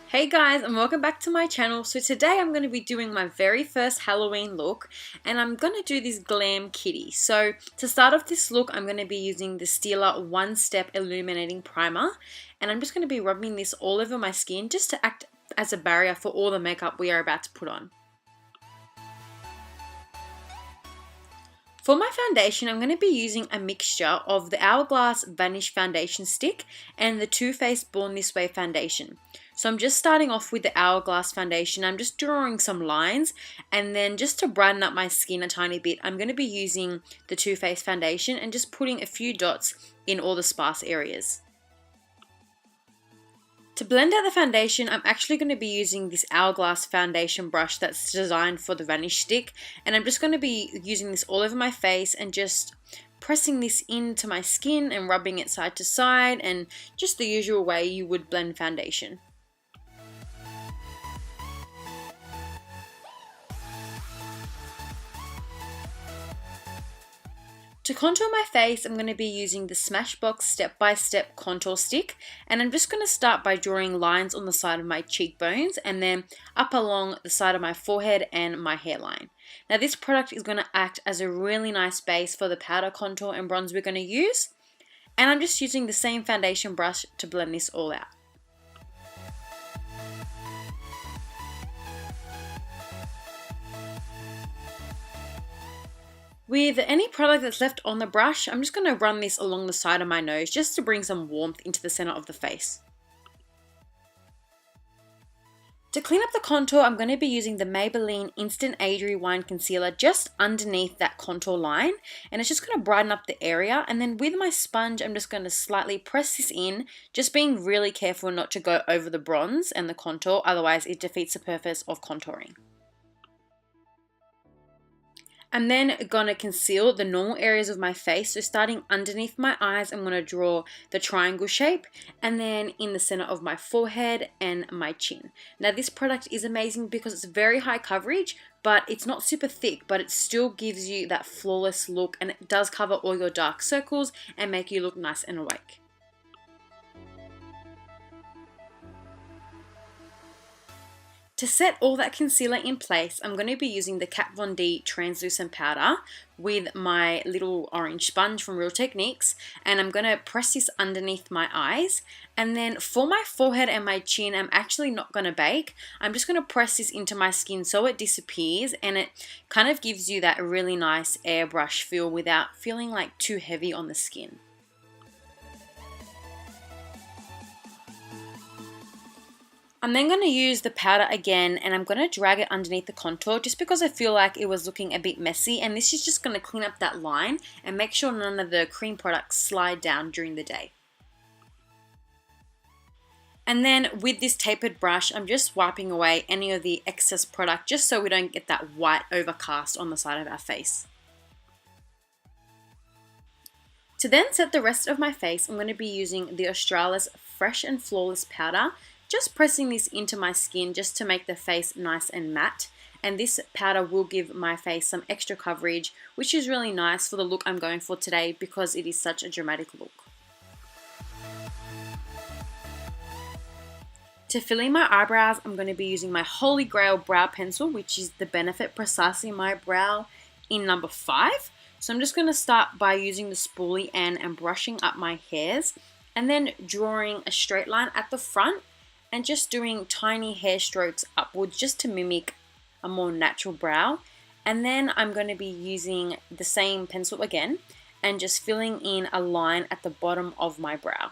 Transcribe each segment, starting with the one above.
Hey guys, and welcome back to my channel. So today I'm going to be doing my very first Halloween look, and I'm going to do this glam kitty. So to start off this look, I'm going to be using the Stila One Step Illuminating Primer, and I'm just going to be rubbing this all over my skin just to act as a barrier for all the makeup we are about to put on. For my foundation, I'm going to be using a mixture of the Hourglass Vanish foundation stick and the Too Faced Born This Way foundation. So I'm just starting off with the Hourglass foundation. I'm just drawing some lines, and then just to brighten up my skin a tiny bit, I'm going to be using the Too Faced foundation and just putting a few dots in all the sparse areas. To blend out the foundation, I'm actually going to be using this Hourglass foundation brush that's designed for the Vanish stick, and I'm just going to be using this all over my face and just pressing this into my skin and rubbing it side to side, and just the usual way you would blend foundation. To contour my face, I'm going to be using the Smashbox Step by Step contour stick, and I'm just going to start by drawing lines on the side of my cheekbones and then up along the side of my forehead and my hairline. Now this product is going to act as a really nice base for the powder contour and bronze we're going to use, and I'm just using the same foundation brush to blend this all out. With any product that's left on the brush, I'm just going to run this along the side of my nose just to bring some warmth into the center of the face. To clean up the contour, I'm going to be using the Maybelline Instant Age Wine Concealer just underneath that contour line, and it's just going to brighten up the area. And then with my sponge, I'm just going to slightly press this in, just being really careful not to go over the bronze and the contour, otherwise it defeats the purpose of contouring. I'm then going to conceal the normal areas of my face. So starting underneath my eyes, I'm going to draw the triangle shape, and then in the center of my forehead and my chin. Now this product is amazing because it's very high coverage, but it's not super thick, but it still gives you that flawless look, and it does cover all your dark circles and make you look nice and awake. To set all that concealer in place, I'm going to be using the Kat Von D translucent powder with my little orange sponge from Real Techniques, and I'm going to press this underneath my eyes. And then for my forehead and my chin, I'm actually not going to bake. I'm just going to press this into my skin so it disappears, and it kind of gives you that really nice airbrush feel without feeling like too heavy on the skin. I'm then going to use the powder again, and I'm going to drag it underneath the contour just because I feel like it was looking a bit messy, and this is just going to clean up that line and make sure none of the cream products slide down during the day. And then with this tapered brush, I'm just wiping away any of the excess product just so we don't get that white overcast on the side of our face. To then set the rest of my face, I'm going to be using the Australis Fresh and Flawless powder. Just pressing this into my skin just to make the face nice and matte, and this powder will give my face some extra coverage, which is really nice for the look I'm going for today because it is such a dramatic look. To fill in my eyebrows, I'm going to be using my Holy Grail brow pencil, which is the Benefit Precisely My Brow in number 5. So I'm just going to start by using the spoolie and brushing up my hairs, and then drawing a straight line at the front, and just doing tiny hair strokes upwards just to mimic a more natural brow. And then I'm going to be using the same pencil again and just filling in a line at the bottom of my brow.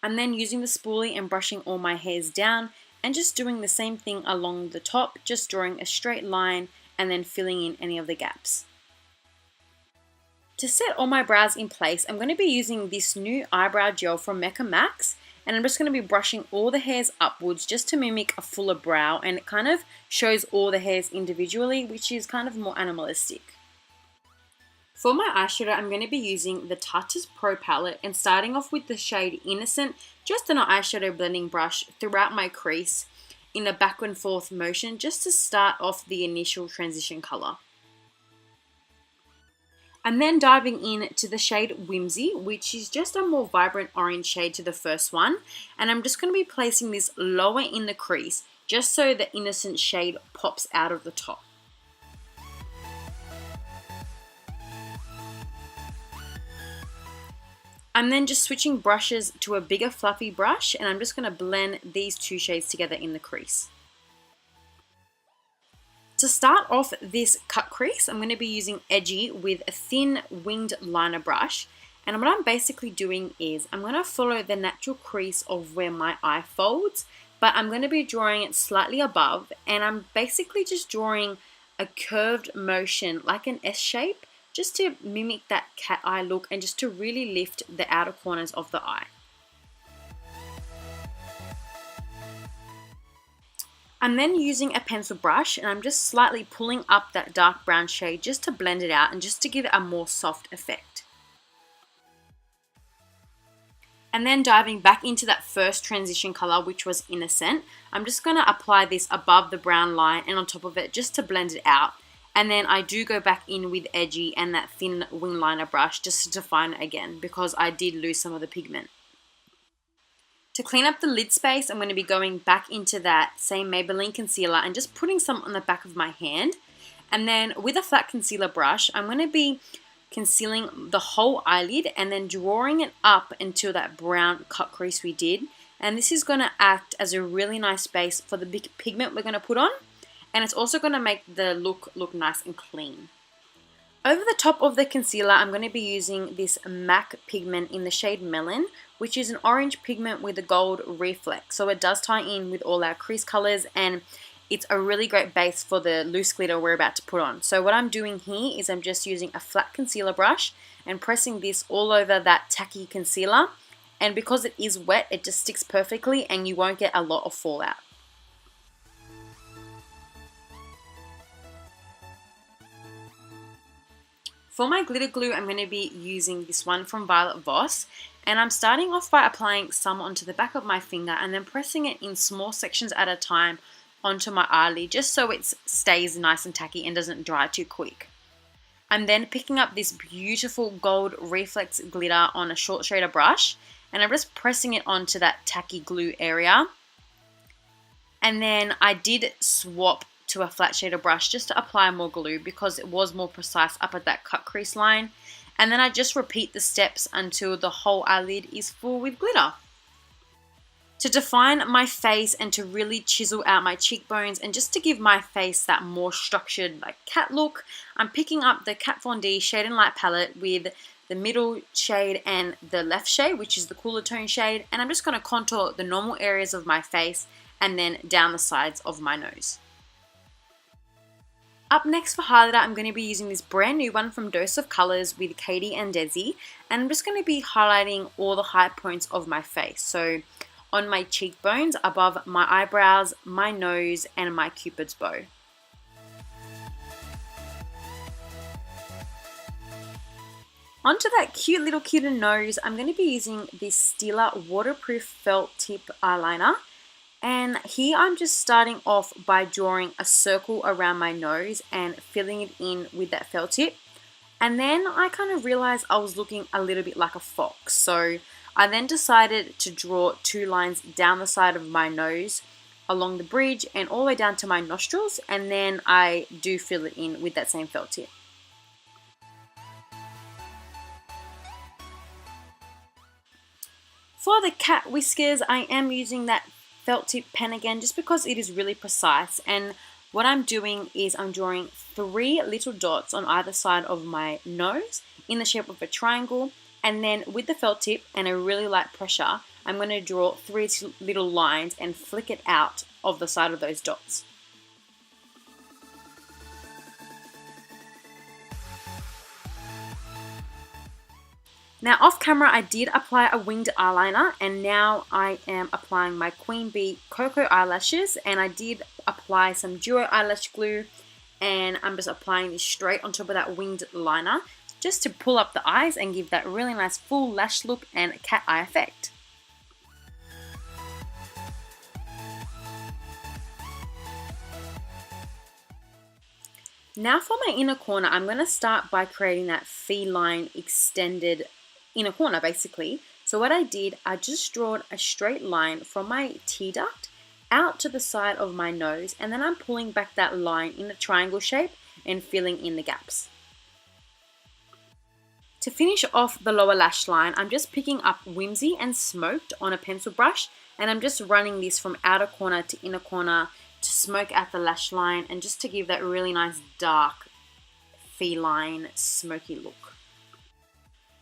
I'm then using the spoolie and brushing all my hairs down and just doing the same thing along the top, just drawing a straight line and then filling in any of the gaps. To set all my brows in place, I'm going to be using this new eyebrow gel from Mecca Max, And I'm just going to be brushing all the hairs upwards just to mimic a fuller brow, and it kind of shows all the hairs individually, which is kind of more animalistic. For my eyeshadow, I'm going to be using the Tartiest Pro palette and starting off with the shade Innocent, just an eyeshadow blending brush throughout my crease in a back and forth motion just to start off the initial transition color. I'm then diving in to the shade Whimsy, which is just a more vibrant orange shade to the first one, and I'm just going to be placing this lower in the crease just so the Innocent shade pops out of the top. I'm then just switching brushes to a bigger fluffy brush, and I'm just going to blend these two shades together in the crease. To start off this cut crease, I'm going to be using Edgy with a thin winged liner brush, and what I'm basically doing is I'm going to follow the natural crease of where my eye folds, but I'm going to be drawing it slightly above, and I'm basically just drawing a curved motion like an S shape, just to mimic that cat eye look and just to really lift the outer corners of the eye. I'm then using a pencil brush, and I'm just slightly pulling up that dark brown shade just to blend it out and just to give it a more soft effect. And then diving back into that first transition color, which was Innocent, I'm just going to apply this above the brown line and on top of it just to blend it out. And then I do go back in with Edgy and that thin wing liner brush just to define it again because I did lose some of the pigment. To clean up the lid space, I'm going to be going back into that same Maybelline concealer and just putting some on the back of my hand. And then with a flat concealer brush, I'm going to be concealing the whole eyelid and then drawing it up into that brown cut crease we did. And this is going to act as a really nice base for the big pigment we're going to put on. And it's also going to make the look nice and clean. Over the top of the concealer, I'm going to be using this MAC pigment in the shade Melon, which is an orange pigment with a gold reflex. So it does tie in with all our crease colors, and it's a really great base for the loose glitter we're about to put on. So what I'm doing here is I'm just using a flat concealer brush and pressing this all over that tacky concealer. And because it is wet, it just sticks perfectly and you won't get a lot of fallout. For my glitter glue, I'm going to be using this one from Voss, and I'm starting off by applying some onto the back of my finger and then pressing it in small sections at a time onto my eyelid just so it stays nice and tacky and doesn't dry too quick. I'm then picking up this beautiful gold reflex glitter on a short shader brush, and I'm just pressing it onto that tacky glue area. And then I did swap to a flat shader brush just to apply more glue because it was more precise up at that cut crease line. And then I just repeat the steps until the whole eyelid is full with glitter. To define my face and to really chisel out my cheekbones and just to give my face that more structured like cat look, I'm picking up the Kat Von D Shade and Light palette with the middle shade and the left shade, which is the cooler tone shade, and I'm just going to contour the normal areas of my face and then down the sides of my nose. Up next for highlighter, I'm going to be using this brand new one from Dose of Colors with Katie and Desi, and I'm just going to be highlighting all the high points of my face. So on my cheekbones, above my eyebrows, my nose, and my cupid's bow. Onto that cute little kitten nose, I'm going to be using this Stila waterproof felt tip eyeliner. And here I'm just starting off by drawing a circle around my nose and filling it in with that felt tip. And then I kind of realized I was looking a little bit like a fox. So I then decided to draw two lines down the side of my nose, along the bridge, and all the way down to my nostrils. And then I do fill it in with that same felt tip. For the cat whiskers, I am using that felt tip pen again just because it is really precise, and what I'm doing is I'm drawing 3 little dots on either side of my nose in the shape of a triangle, and then with the felt tip and a really light pressure I'm going to draw 3 little lines and flick it out of the side of those dots. Now off camera I did apply a winged eyeliner, and now I am applying my Queen Bee Cocoa eyelashes, and I did apply some duo eyelash glue, and I'm just applying this straight on top of that winged liner just to pull up the eyes and give that really nice full lash look and cat eye effect. Now for my inner corner, I'm going to start by creating that feline extended inner corner basically. So what I did, I just drew a straight line from my tear duct out to the side of my nose, and then I'm pulling back that line in a triangle shape and filling in the gaps. To finish off the lower lash line, I'm just picking up Whimsy and Smoked on a pencil brush, and I'm just running this from outer corner to inner corner to smoke out the lash line and just to give that really nice dark feline smoky look.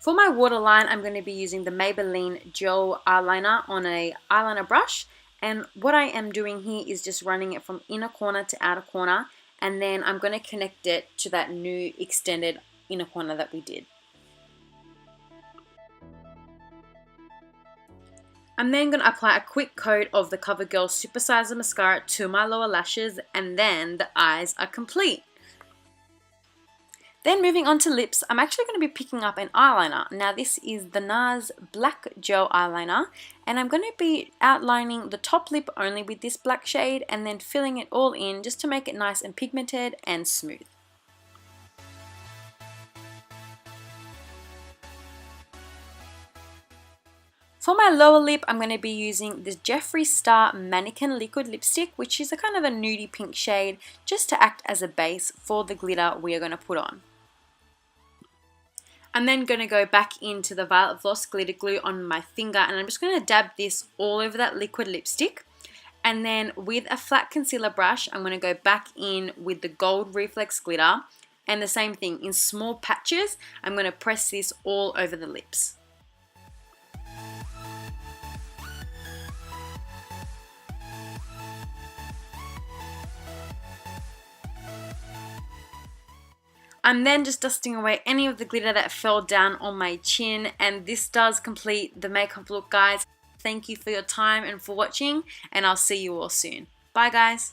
For my waterline, I'm going to be using the Maybelline gel eyeliner on a eyeliner brush, and what I am doing here is just running it from inner corner to outer corner, and then I'm going to connect it to that new extended inner corner that we did. I'm then going to apply a quick coat of the CoverGirl Supersizer Mascara to my lower lashes, and then the eyes are complete. Then moving on to lips, I'm actually going to be picking up an eyeliner. Now this is the NARS Black Gel Eyeliner, and I'm going to be outlining the top lip only with this black shade and then filling it all in just to make it nice and pigmented and smooth. For my lower lip, I'm going to be using this Jeffree Star Mannequin Liquid Lipstick, which is a kind of a nudie pink shade, just to act as a base for the glitter we are going to put on. I'm then going to go back into the Violet Voss glitter glue on my finger, and I'm just going to dab this all over that liquid lipstick. And then with a flat concealer brush, I'm going to go back in with the gold reflex glitter, and the same thing, in small patches, I'm going to press this all over the lips. I'm then just dusting away any of the glitter that fell down on my chin, and this does complete the makeup look, guys. Thank you for your time and for watching, and I'll see you all soon. Bye guys.